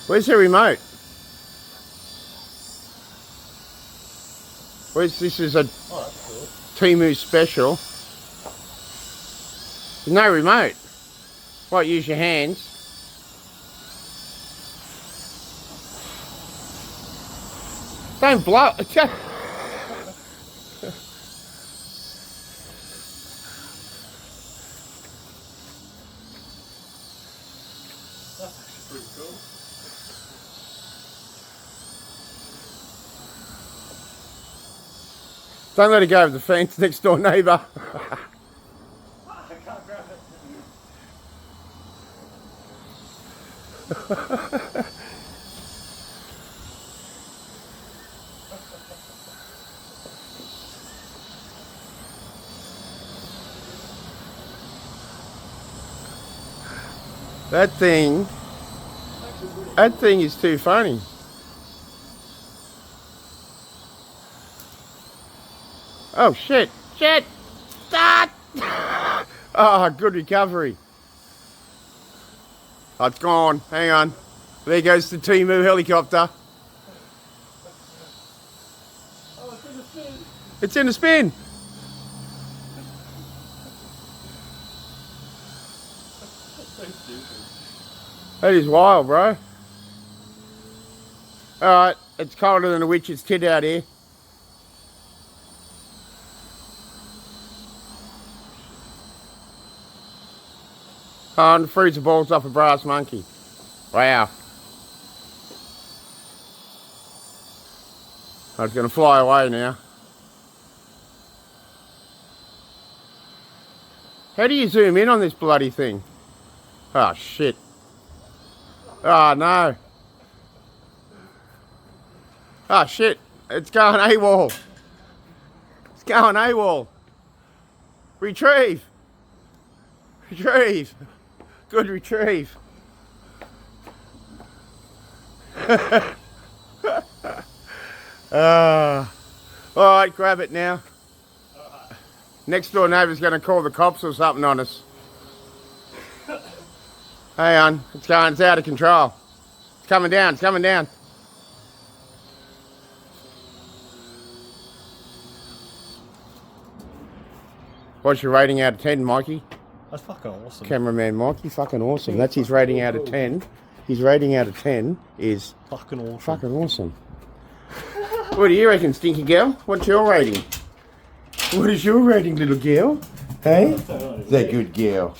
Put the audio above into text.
Where's the remote? This is a Temu special. There's no remote. What, use your hands? Don't blow. Pretty cool. Don't let it go over the fence, next door neighbour. I can't grab it. That thing is too funny. Oh shit, shit, start! Oh, good recovery. Oh, it's gone, hang on. There goes the Temu helicopter. Oh, it's in the spin. It's in a spin. So stupid. That is wild, bro. Alright, it's colder than a witch's tit out here. Oh, and freeze the balls off a brass monkey. Wow. Oh, it's going to fly away now. How do you zoom in on this bloody thing? Oh, shit. Oh, no. Oh, shit. It's going AWOL. It's going AWOL. Retrieve. Retrieve. Good retrieve. Alright, grab it now. Next door neighbour's going to call the cops or something on us. Hang on, it's out of control. It's coming down, it's coming down. What's your rating out of 10, Mikey? That's fucking awesome. Cameraman Mikey, fucking awesome. That's his rating out of 10. His rating out of 10 is Fucking awesome. fucking awesome. What do you reckon, Stinky Girl? What's your rating? What is your rating, little girl? Hey? That good girl.